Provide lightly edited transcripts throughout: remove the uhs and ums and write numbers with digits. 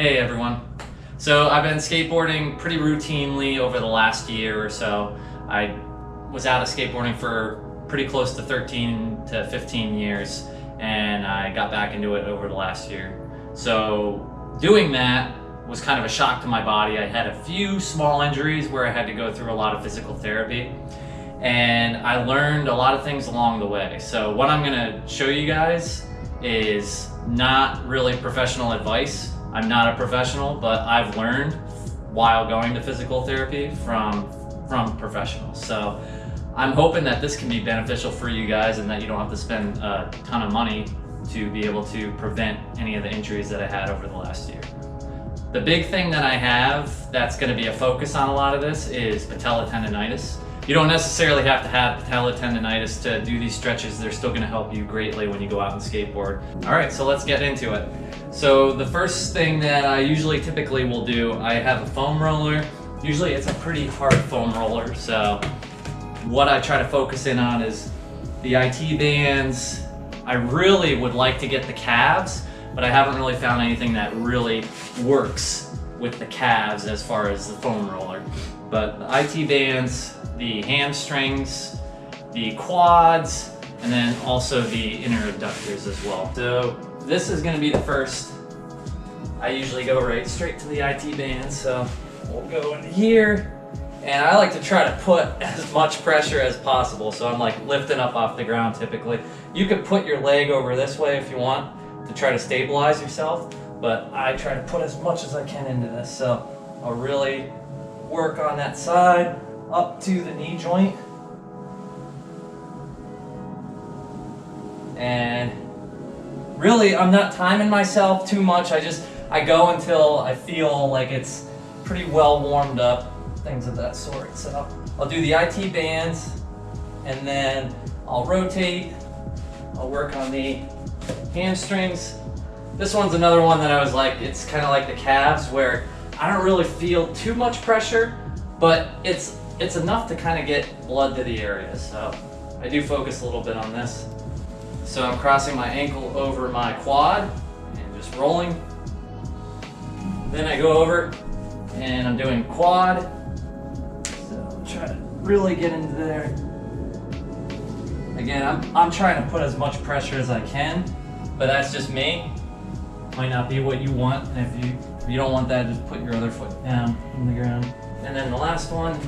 Hey everyone. So I've been skateboarding pretty routinely over the last year or so. I was out of skateboarding for pretty close to 13 to 15 years, and I got back into it over the last year. So doing that was kind of a shock to my body. I had a few small injuries where I had to go through a lot of physical therapy, and I learned a lot of things along the way. So what I'm gonna show you guys is not really professional advice. I'm not a professional, but I've learned while going to physical therapy from professionals. So I'm hoping that this can be beneficial for you guys and that you don't have to spend a ton of money to be able to prevent any of the injuries that I had over the last year. The big thing that I have that's going to be a focus on a lot of this is patellar tendonitis. You don't necessarily have to have patellar tendonitis to do these stretches. They're still going to help you greatly when you go out and skateboard. All right, so let's get into it. So the first thing that I typically will do, I have a foam roller. Usually it's a pretty hard foam roller. So what I try to focus in on is the IT bands. I really would like to get the calves, but I haven't really found anything that really works with the calves as far as the foam roller. But the IT bands, the hamstrings, the quads, and then also the inner adductors as well. So this is going to be the first. I usually go right straight to the IT bands, so we'll go in here, and I like to try to put as much pressure as possible. So I'm like lifting up off the ground typically. You could put your leg over this way if you want to try to stabilize yourself, but I try to put as much as I can into this. So I'll really work on that side up to the knee joint, and really I'm not timing myself too much. I go until I feel like it's pretty well warmed up, things of that sort. So I'll do the IT bands, and then I'll rotate. I'll work on the hamstrings. This one's another one that I was like, it's kind of like the calves where I don't really feel too much pressure, but it's enough to kind of get blood to the area. So I do focus a little bit on this. So I'm crossing my ankle over my quad and just rolling. Then I go over and I'm doing quad. So I'll try to really get into there. Again, I'm trying to put as much pressure as I can, but that's just me. Might not be what you want. And if you don't want that, just put your other foot down on the ground. And then the last one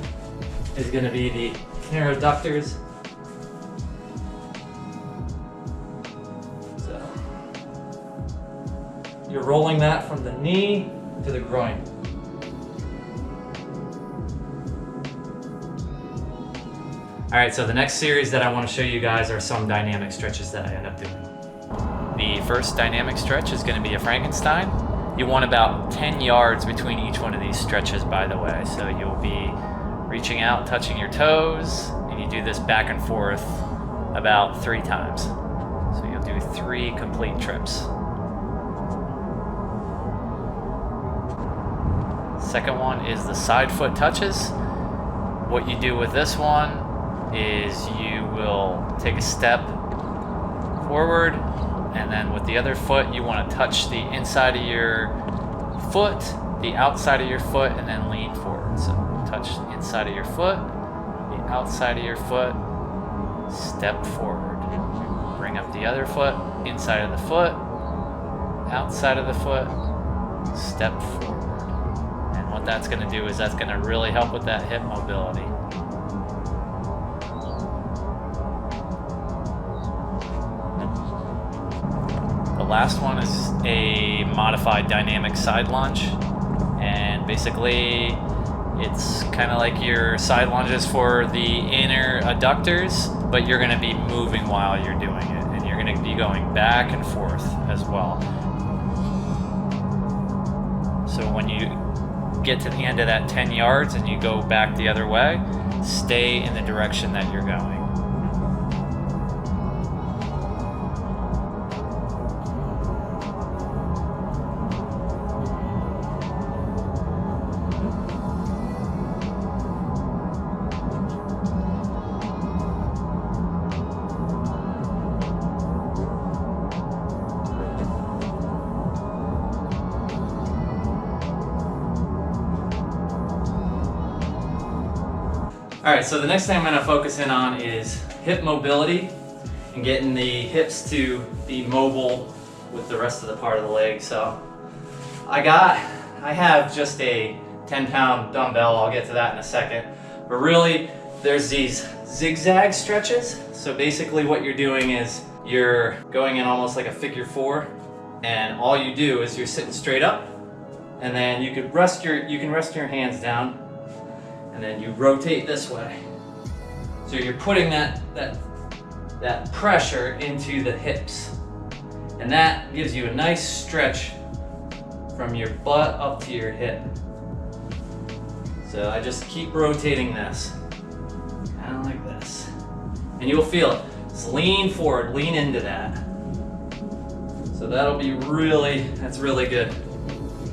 is going to be the inner adductors. So you're rolling that from the knee to the groin. All right, so the next series that I want to show you guys are some dynamic stretches that I end up doing. The first dynamic stretch is going to be a Frankenstein. You want about 10 yards between each one of these stretches, by the way. So you'll be reaching out, touching your toes, and you do this back and forth about 3 times. So you'll do 3 complete trips. Second one is the side foot touches. What you do with this one is you will take a step forward, and then with the other foot you want to touch the inside of your foot, the outside of your foot, and then lean forward. So touch the inside of your foot, the outside of your foot, step forward. Bring up the other foot, inside of the foot, outside of the foot, step forward. And what that's going to do is that's going to really help with that hip mobility. The last one is a modified dynamic side lunge, and basically it's kind of like your side lunges for the inner adductors, but you're going to be moving while you're doing it, and you're going to be going back and forth as well. So when you get to the end of that 10 yards and you go back the other way, stay in the direction that you're going. All right, so the next thing I'm gonna focus in on is hip mobility and getting the hips to be mobile with the rest of the part of the leg. So I have just a 10-pound dumbbell. I'll get to that in a second. But really, there's these zigzag stretches. So basically what you're doing is you're going in almost like a figure 4, and all you do is you're sitting straight up, and then you can rest your hands down, and then you rotate this way. So you're putting that pressure into the hips, and that gives you a nice stretch from your butt up to your hip. So I just keep rotating this, kind of like this, and you'll feel it. Just lean forward, lean into that. So that'll be that's really good.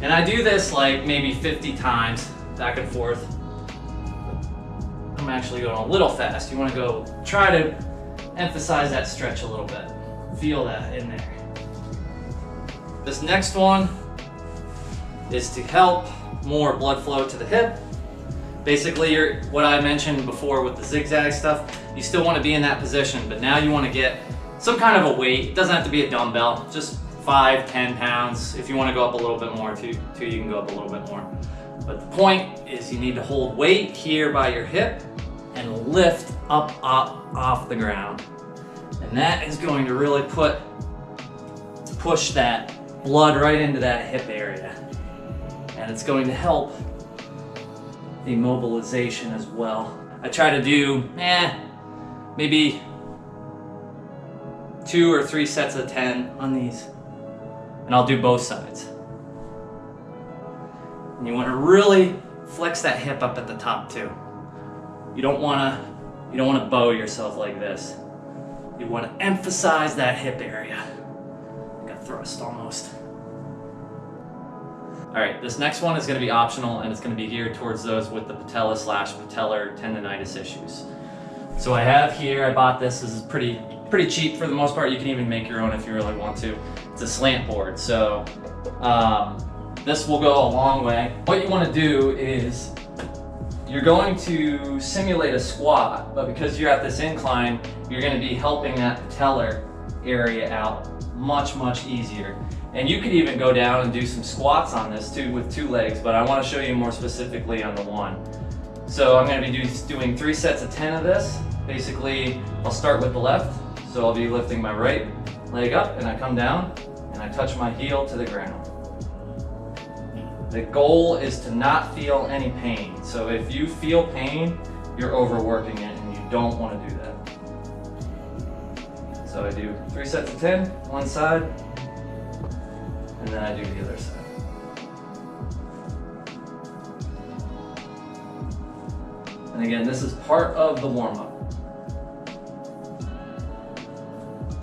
And I do this like maybe 50 times, back and forth. I'm actually going a little fast. You want to try to emphasize that stretch a little bit. Feel that in there. This next one is to help more blood flow to the hip. Basically, what I mentioned before with the zigzag stuff, you still want to be in that position, but now you want to get some kind of a weight. It doesn't have to be a dumbbell, just 5-10 pounds. If you want to go up a little bit more, too, you can go up a little bit more. But the point is you need to hold weight here by your hip and lift up off the ground. And that is going to really push that blood right into that hip area. And it's going to help the mobilization as well. I try to do maybe 2 or 3 sets of 10 on these, and I'll do both sides. And you want to really flex that hip up at the top too. You don't want to bow yourself like this. You want to emphasize that hip area, like a thrust almost. All right, this next one is going to be optional, and it's going to be geared towards those with the patella/patellar tendonitis issues. So I have here, I bought this. This is pretty cheap for the most part. You can even make your own if you really want to. It's a slant board, so this will go a long way. What you want to do is you're going to simulate a squat, but because you're at this incline, you're going to be helping that patellar area out much easier. And you could even go down and do some squats on this too with 2 legs, but I want to show you more specifically on the one. So I'm going to be doing 3 sets of 10 of this. Basically, I'll start with the left. So I'll be lifting my right leg up, and I come down and I touch my heel to the ground. The goal is to not feel any pain. So if you feel pain, you're overworking it, and you don't want to do that. So I do 3 sets of 10, one side, and then I do the other side. And again, this is part of the warm-up.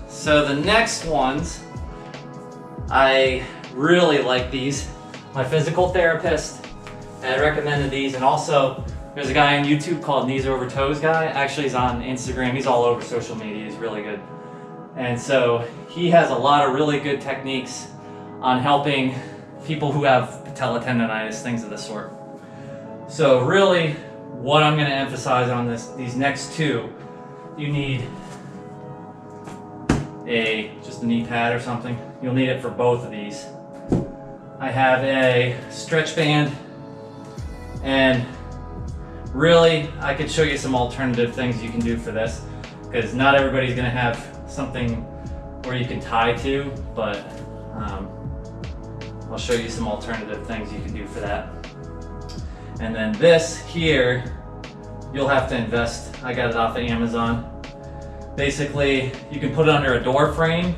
So the next ones, I really like these. My physical therapist had recommended these, and also there's a guy on YouTube called Knees Over Toes guy. Actually, he's on Instagram. He's all over social media. He's really good. And so he has a lot of really good techniques on helping people who have patella tendonitis, things of the sort. So really, what I'm going to emphasize on these next 2, you need just a knee pad or something. You'll need it for both of these. I have a stretch band, and really, I could show you some alternative things you can do for this, because not everybody's going to have something where you can tie to, but I'll show you some alternative things you can do for that. And then this here, you'll have to invest. I got it off of Amazon. Basically, you can put it under a door frame,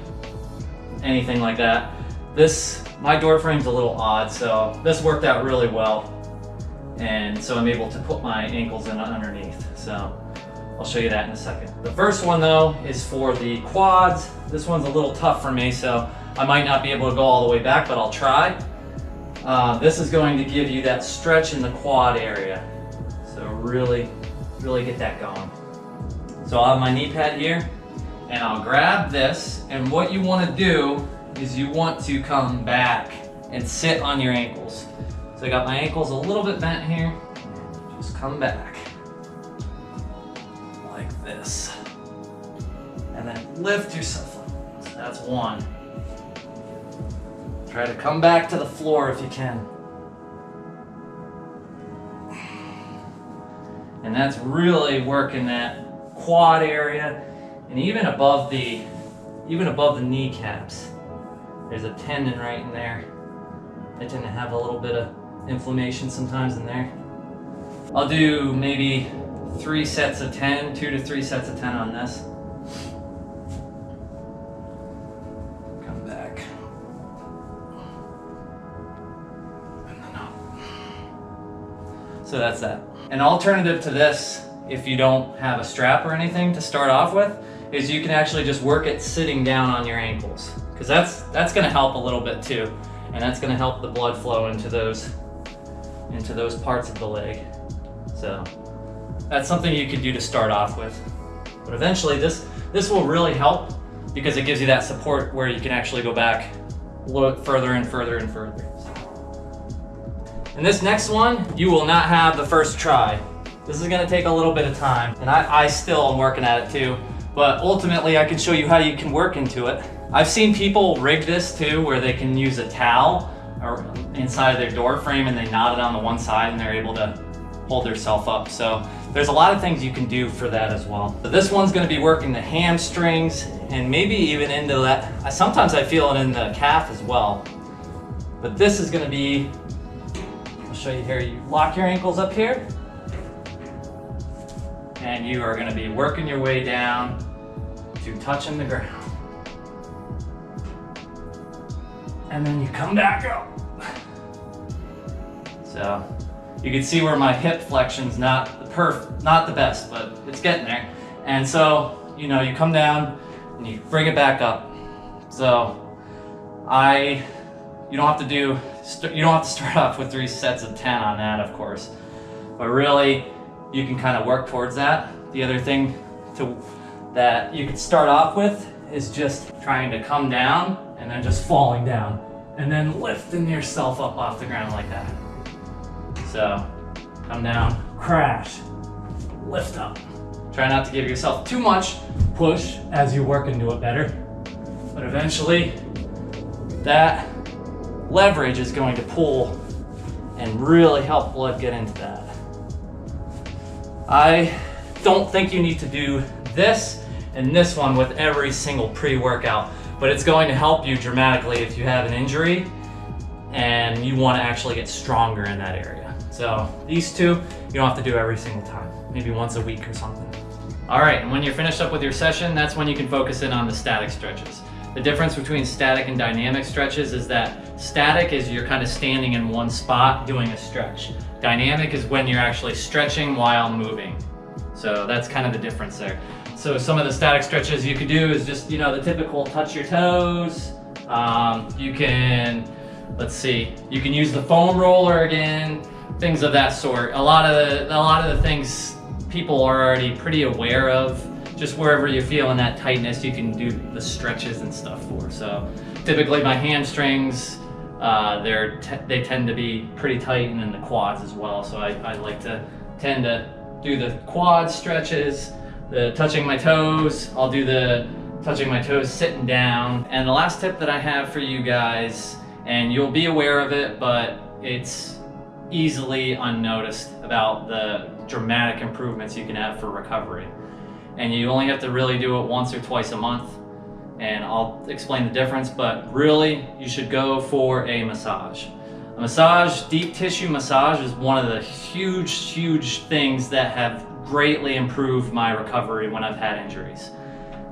anything like that. My door frame's a little odd, so this worked out really well. And so I'm able to put my ankles in underneath. So I'll show you that in a second. The first one though is for the quads. This one's a little tough for me, so I might not be able to go all the way back, but I'll try. This is going to give you that stretch in the quad area. So really get that going. So I'll have my knee pad here, and I'll grab this, and what you want to do is you want to come back and sit on your ankles. So I got my ankles a little bit bent here, just come back. like this. And then lift yourself up. So that's one. Try to come back to the floor if you can. And that's really working that quad area and even above the kneecaps. There's a tendon right in there. I tend to have a little bit of inflammation sometimes in there. I'll do maybe 3 sets of 10, 2 to 3 sets of 10 on this. Come back. And then up. So that's that. An alternative to this, if you don't have a strap or anything to start off with, is you can actually just work it sitting down on your ankles. Because that's gonna help a little bit too. And that's gonna help the blood flow into those parts of the leg. So that's something you could do to start off with. But eventually this will really help because it gives you that support where you can actually go back a little bit further and further and further. And this next one, you will not have the first try. This is gonna take a little bit of time, and I still am working at it too, but ultimately I can show you how you can work into it. I've seen people rig this too, where they can use a towel or inside of their door frame and they knot it on the one side and they're able to hold themselves up. So there's a lot of things you can do for that as well. So this one's gonna be working the hamstrings and maybe even into that. Sometimes I feel it in the calf as well. But this is gonna be, I'll show you here, you lock your ankles up here and you are gonna be working your way down to touching the ground. And then you come back up. So you can see where my hip flexion's not the best, but it's getting there. And so, you know, you come down and you bring it back up. So you don't have to start off with 3 sets of 10 on that, of course, but really you can kind of work towards that. The other thing that you could start off with is just trying to come down and then just falling down and then lifting yourself up off the ground like that. So come down, crash, lift up. Try not to give yourself too much push as you work into it better, but eventually that leverage is going to pull and really help blood get into that. I don't think you need to do this and this one with every single pre-workout, but it's going to help you dramatically if you have an injury and you want to actually get stronger in that area. So these two, you don't have to do every single time, maybe once a week or something. All right, and when you're finished up with your session, that's when you can focus in on the static stretches. The difference between static and dynamic stretches is that static is you're kind of standing in one spot doing a stretch. Dynamic is when you're actually stretching while moving. So that's kind of the difference there. So some of the static stretches you could do is just, you know, the typical touch your toes. You can, let's see, you can use the foam roller again, things of that sort. A lot of the things people are already pretty aware of. Just wherever you're feeling that tightness, you can do the stretches and stuff for. So typically my hamstrings, they tend to be pretty tight, and then the quads as well. So I like to tend to do the quad stretches, the touching my toes. I'll do the touching my toes sitting down. And the last tip that I have for you guys, and you'll be aware of it, but it's easily unnoticed about the dramatic improvements you can have for recovery. And you only have to really do it once or twice a month, and I'll explain the difference, but really you should go for a massage. A massage, deep tissue massage, is one of the huge things that have greatly improved my recovery when I've had injuries.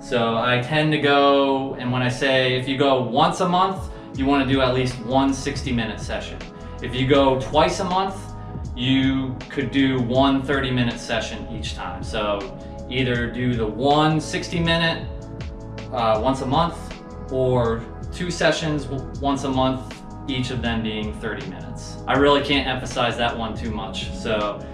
So I tend to go, and when I say if you go once a month, you want to do at least one 60-minute session. If you go twice a month, you could do one 30-minute session each time. So either do the one 60-minute once a month, or 2 sessions once a month, each of them being 30 minutes. I really can't emphasize that one too much. So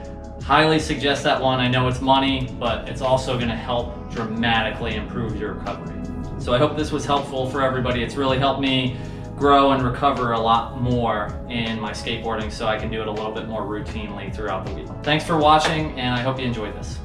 highly suggest that one. I know it's money, but it's also gonna help dramatically improve your recovery. So I hope this was helpful for everybody. It's really helped me grow and recover a lot more in my skateboarding, so I can do it a little bit more routinely throughout the week. Thanks for watching, and I hope you enjoyed this.